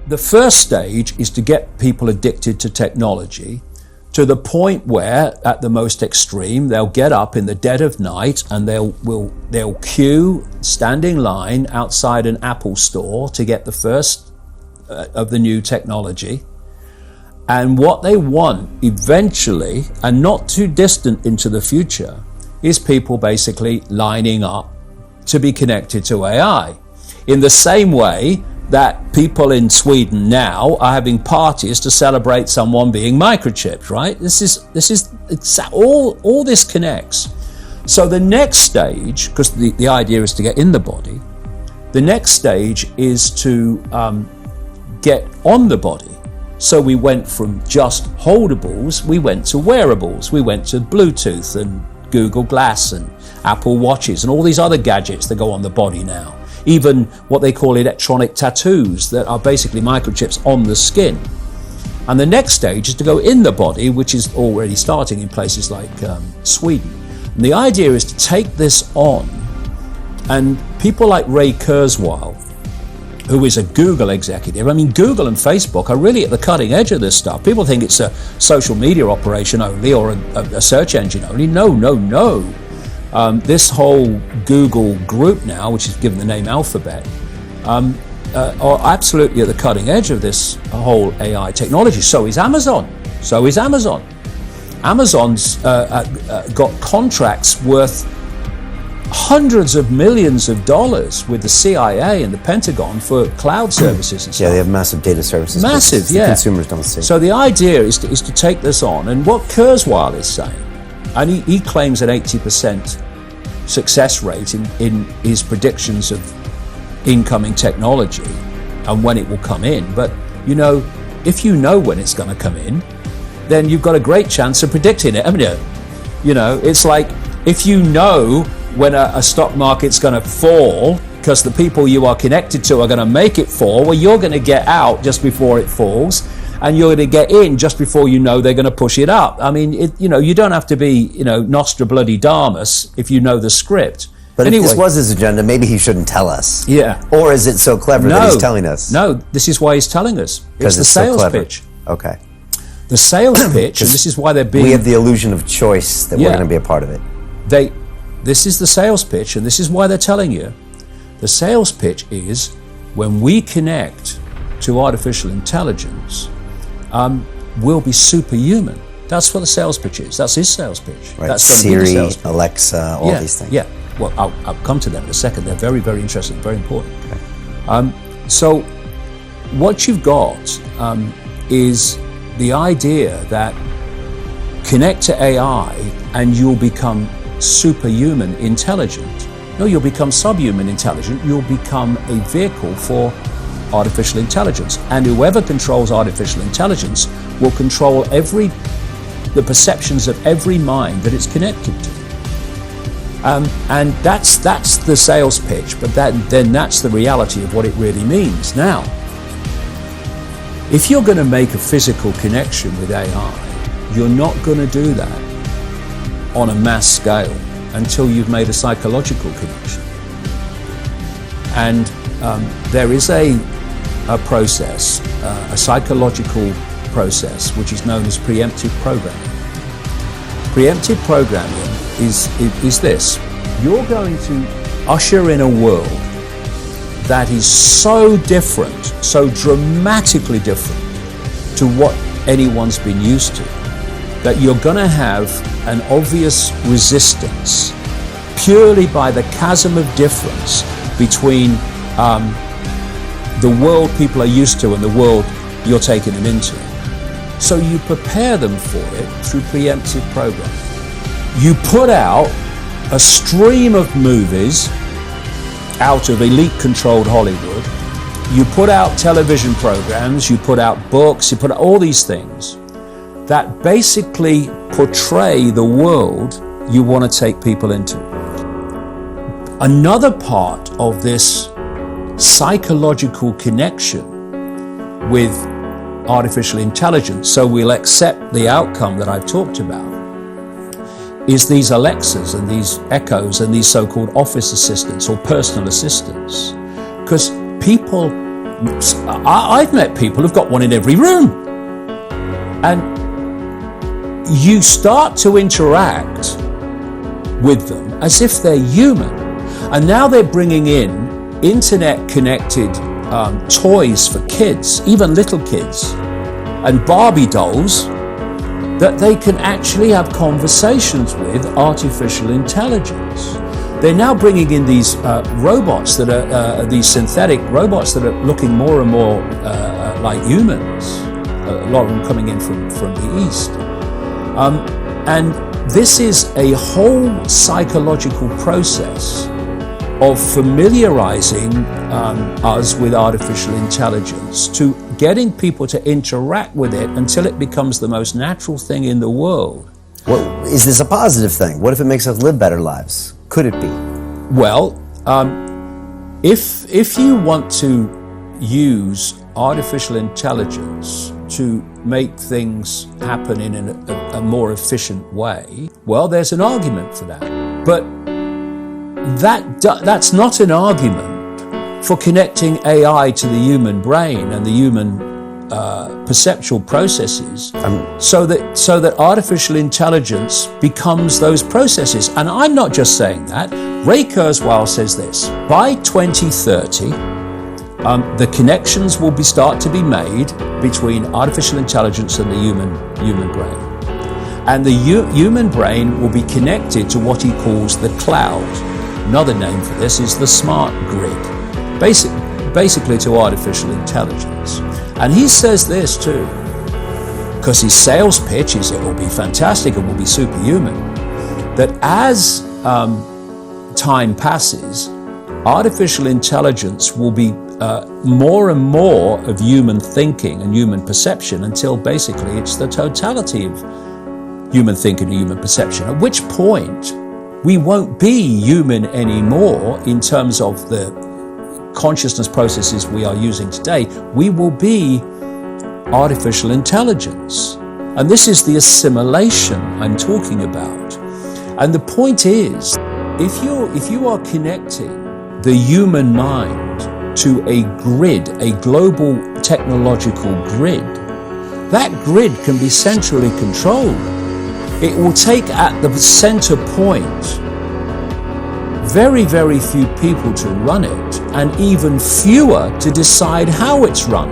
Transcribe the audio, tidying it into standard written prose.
the first stage is to get people addicted to technology to the point where, at the most extreme, they'll get up in the dead of night and they'll queue, stand in line outside an Apple store to get the first of the new technology. And what they want eventually, and not too distant into the future, is people basically lining up to be connected to AI. In the same way that people in Sweden now are having parties to celebrate someone being microchipped, right? It's all this connects. So the next stage, because the idea is to get in the body, the next stage is to get on the body. So we went from just holdables, we went to wearables, we went to Bluetooth and Google Glass and Apple Watches and all these other gadgets that go on the body now. Even what they call electronic tattoos that are basically microchips on the skin. And the next stage is to go in the body, which is already starting in places like Sweden. And the idea is to take this on, and people like Ray Kurzweil, who is a Google executive. I mean, Google and Facebook are really at the cutting edge of this stuff. People think it's a social media operation only or a search engine only. No. This whole Google group now, which is given the name Alphabet, are absolutely at the cutting edge of this whole AI technology. So is Amazon. Amazon's got contracts worth hundreds of millions of dollars with the CIA and the Pentagon for cloud services and stuff. Yeah, they have massive data services. Massive, yeah. Consumers don't see. So the idea is to take this on. And what Kurzweil is saying, and he claims an 80% success rate in his predictions of incoming technology and when it will come in. But, if you know when it's going to come in, then you've got a great chance of predicting it, haven't you? It's like if you know when a stock market's going to fall because the people you are connected to are going to make it fall, well, you're going to get out just before it falls. And you're going to get in just before you know they're going to push it up. I mean, you don't have to be, Nostradamus if you know the script. But anyway, if this was his agenda, maybe he shouldn't tell us. Yeah. Or is it so clever that he's telling us? No, this is why he's telling us. It's the sales pitch. Okay. The sales pitch, and this is why they're being... We have the illusion of choice that we're going to be a part of it. This is the sales pitch, and this is why they're telling you. The sales pitch is when we connect to artificial intelligence, will be superhuman. That's what the sales pitch is. That's his sales pitch. Right. That's Siri, Alexa, all these things. Yeah. Well, I'll come to them in a second. They're very, very interesting, very important. Okay. So what you've got is the idea that connect to AI and you'll become superhuman intelligent. No, you'll become subhuman intelligent. You'll become a vehicle for artificial intelligence, and whoever controls artificial intelligence will control the perceptions of every mind that it's connected to. And that's the sales pitch, but then that's the reality of what it really means. Now, if you're going to make a physical connection with AI, you're not going to do that on a mass scale until you've made a psychological connection. And there is a process, a psychological process, which is known as preemptive programming. Preemptive programming is this. You're going to usher in a world that is so different, so dramatically different to what anyone's been used to, that you're going to have an obvious resistance purely by the chasm of difference between the world people are used to and the world you're taking them into. So you prepare them for it through preemptive programming. You put out a stream of movies out of elite-controlled Hollywood. You put out television programs, you put out books, you put out all these things that basically portray the world you want to take people into. Another part of this psychological connection with artificial intelligence, so we'll accept the outcome that I've talked about, is these Alexas and these Echoes and these so-called office assistants or personal assistants. Because people I've met people who've got one in every room. And you start to interact with them as if they're human. And now they're bringing in internet-connected toys for kids, even little kids, and Barbie dolls that they can actually have conversations with artificial intelligence. They're now bringing in these robots that are these synthetic robots that are looking more and more like humans. A lot of them coming in from the East. And this is a whole psychological process of familiarizing us with artificial intelligence, to getting people to interact with it until it becomes the most natural thing in the world. Well, is this a positive thing? What if it makes us live better lives? Could it be? Well, if you want to use artificial intelligence to make things happen in a more efficient way, well, there's an argument for that. But that's not an argument for connecting AI to the human brain and the human perceptual processes, so that artificial intelligence becomes those processes. And I'm not just saying that. Ray Kurzweil says this: by 2030, the connections will start to be made between artificial intelligence and the human brain. And the human brain will be connected to what he calls the cloud. Another name for this is the smart grid, basically to artificial intelligence. And he says this too, because his sales pitch is it will be fantastic and will be superhuman, that as time passes, artificial intelligence will be more and more of human thinking and human perception, until basically it's the totality of human thinking and human perception, at which point we won't be human anymore in terms of the consciousness processes we are using today. We will be artificial intelligence. And this is the assimilation I'm talking about. And the point is, if you are connecting the human mind to a grid, a global technological grid, that grid can be centrally controlled. It will take at the center point very, very few people to run it, and even fewer to decide how it's run.